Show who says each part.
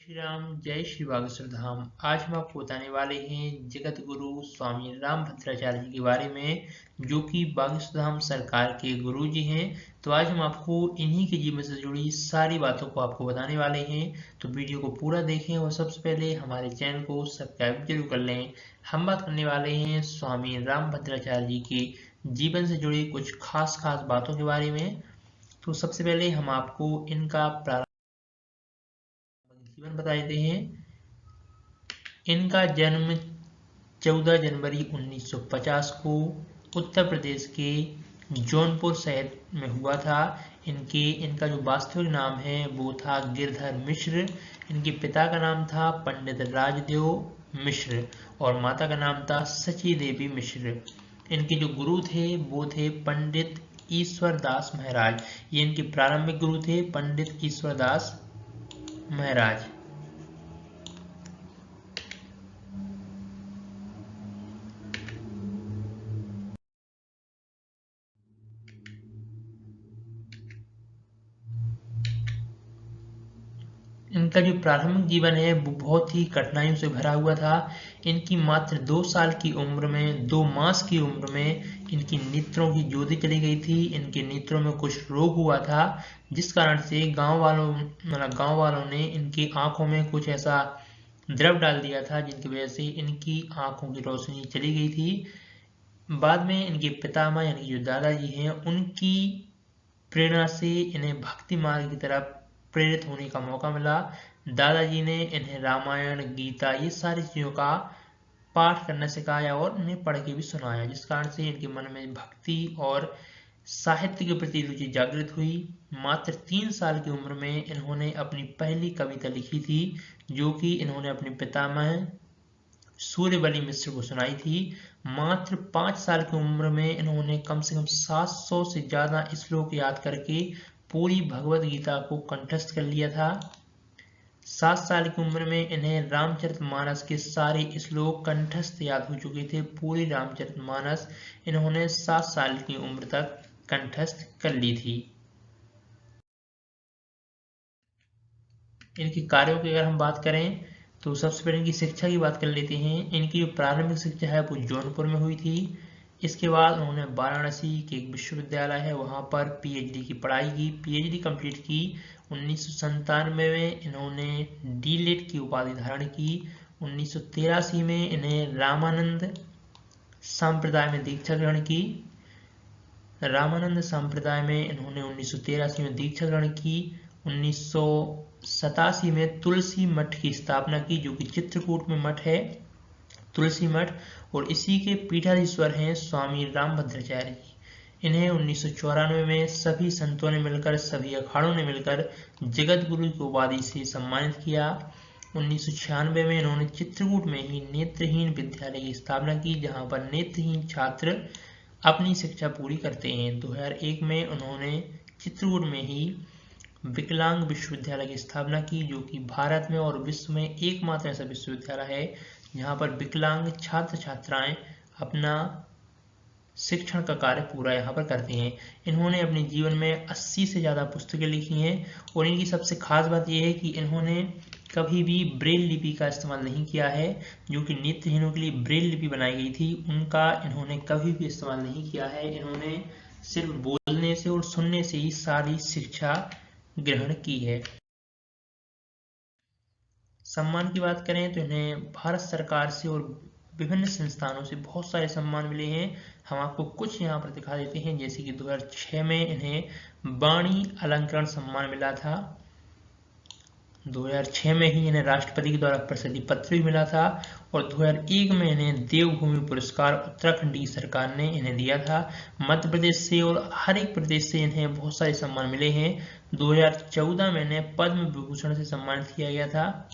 Speaker 1: श्री राम, जय श्री बागेश्वर धाम। आज हम आपको बताने वाले हैं जगत गुरु स्वामी रामभद्राचार्य जी के बारे में, जो कि बागेश्वर धाम सरकार के गुरु जी हैं। तो आज हम आपको इन्हीं के जीवन से जुड़ी सारी बातों को आपको बताने वाले हैं। तो वीडियो को पूरा देखें और सबसे पहले हमारे चैनल को सब्सक्राइब जरूर कर लें। हम बात करने वाले हैं स्वामी रामभद्राचार्य जी के जीवन से जुड़ी कुछ खास बातों के बारे में। तो सबसे पहले हम आपको इनका जीवन बता देते हैं। इनका जन्म 14 जनवरी 1950 को उत्तर प्रदेश के जौनपुर शहर में हुआ था। इनका जो वास्तविक नाम है वो था गिरधर मिश्र। इनके पिता का नाम था पंडित राजदेव मिश्र और माता का नाम था सची देवी मिश्र। इनके जो गुरु थे वो थे पंडित ईश्वरदास महाराज। ये इनके प्रारंभिक गुरु थे, पंडित ईश्वरदास महाराज। इनका जो प्रारंभिक जीवन है वो बहुत ही कठिनाइयों से भरा हुआ था। इनकी मात्र 2 साल की उम्र में, 2 मास की उम्र में इनकी नेत्रों की ज्योति चली गई थी। इनके नेत्रों में कुछ रोग हुआ था, जिस कारण से गांव वालों ने इनकी आंखों में कुछ ऐसा द्रव डाल दिया था, जिनकी वजह से इनकी आंखों की रोशनी चली गई थी। बाद में इनके पितामह यानी जो दादाजी हैं, उनकी प्रेरणा से इन्हें भक्ति मार्ग की तरफ प्रेरित होने का मौका मिला। दादाजी ने इन्हें रामायण, गीता, ये सारी चीजों का पाठ करना सिखाया और उन्हें पढ़ के भी सुनाया, जिस कारण से इनके मन में भक्ति और साहित्य के प्रति रुचि जागृत हुई। मात्र 3 साल की उम्र में इन्होंने अपनी पहली कविता लिखी थी, जो कि इन्होंने अपने पितामह सूर्यबली मिश्र को सुनाई थी। मात्र 5 साल की उम्र में इन्होंने कम से कम 700 से ज्यादा श्लोक याद करके पूरी भगवत गीता को कंठस्थ कर लिया था। 7 साल की उम्र में इन्हें रामचरितमानस के सारे श्लोक कंठस्थ याद हो चुके थे। पूरी रामचरितमानस इन्होंने 7 साल की उम्र तक कंठस्थ कर ली थी। इनके कार्यों की अगर हम बात करें तो सबसे पहले इनकी शिक्षा की बात कर लेते हैं। इनकी जो प्रारंभिक शिक्षा है वो जौनपुर में हुई थी। इसके बाद उन्होंने वाराणसी के एक विश्वविद्यालय है वहाँ पर पीएचडी की पढ़ाई की, पीएचडी कंप्लीट की। 1997 में इन्होंने डीलिट की उपाधि धारण की। 1983 में इन्हें रामानंद संप्रदाय में दीक्षा ग्रहण की। रामानंद संप्रदाय में इन्होंने 1983 में दीक्षा ग्रहण की। 1987 में तुलसी मठ की स्थापना की, जो कि चित्रकूट में मठ है, तुलसी मठ, और इसी के पीठाधीश्वर हैं स्वामी रामभद्राचार्य जी। इन्हें 1994 में सभी संतों ने मिलकर, सभी अखाड़ों ने मिलकर जगत गुरु की उपाधि से सम्मानित किया। 1996 में इन्होंने चित्रकूट में ही नेत्रहीन विद्यालय की स्थापना की, जहां पर नेत्रहीन छात्र अपनी शिक्षा पूरी करते हैं। 2001 में उन्होंने चित्रकूट में ही विकलांग विश्वविद्यालय की स्थापना की, जो कि भारत में और विश्व में एकमात्र ऐसा विश्वविद्यालय है जहां पर विकलांग छात्र छात्राएं अपना शिक्षण का कार्य पूरा यहाँ पर करते हैं। इन्होंने अपने जीवन में 80 से ज़्यादा पुस्तकें लिखी हैं और इनकी सबसे खास बात यह है कि इन्होंने कभी भी ब्रेल लिपि का इस्तेमाल नहीं किया है, जो कि नेत्रहीनों के लिए ब्रेल लिपि बनाई गई थी, उनका इन्होंने कभी भी इस्तेमाल नहीं किया है। इन्होंने सिर्फ बोलने से और सुनने से ही सारी शिक्षा ग्रहण की है। सम्मान की बात करें तो इन्हें भारत सरकार से और विभिन्न संस्थानों से बहुत सारे सम्मान मिले हैं। हम आपको कुछ यहाँ पर दिखा देते हैं, जैसे कि 2006 में इन्हें वाणी अलंकरण सम्मान मिला था। 2006 में ही इन्हें राष्ट्रपति के द्वारा प्रसिद्धि पत्र भी मिला था और 2001 में इन्हें देवभूमि पुरस्कार उत्तराखंड की सरकार ने इन्हें दिया था। मध्य प्रदेश से और हर एक प्रदेश से इन्हें बहुत सारे सम्मान मिले हैं। 2014 में इन्हें पद्म विभूषण से सम्मानित किया गया था।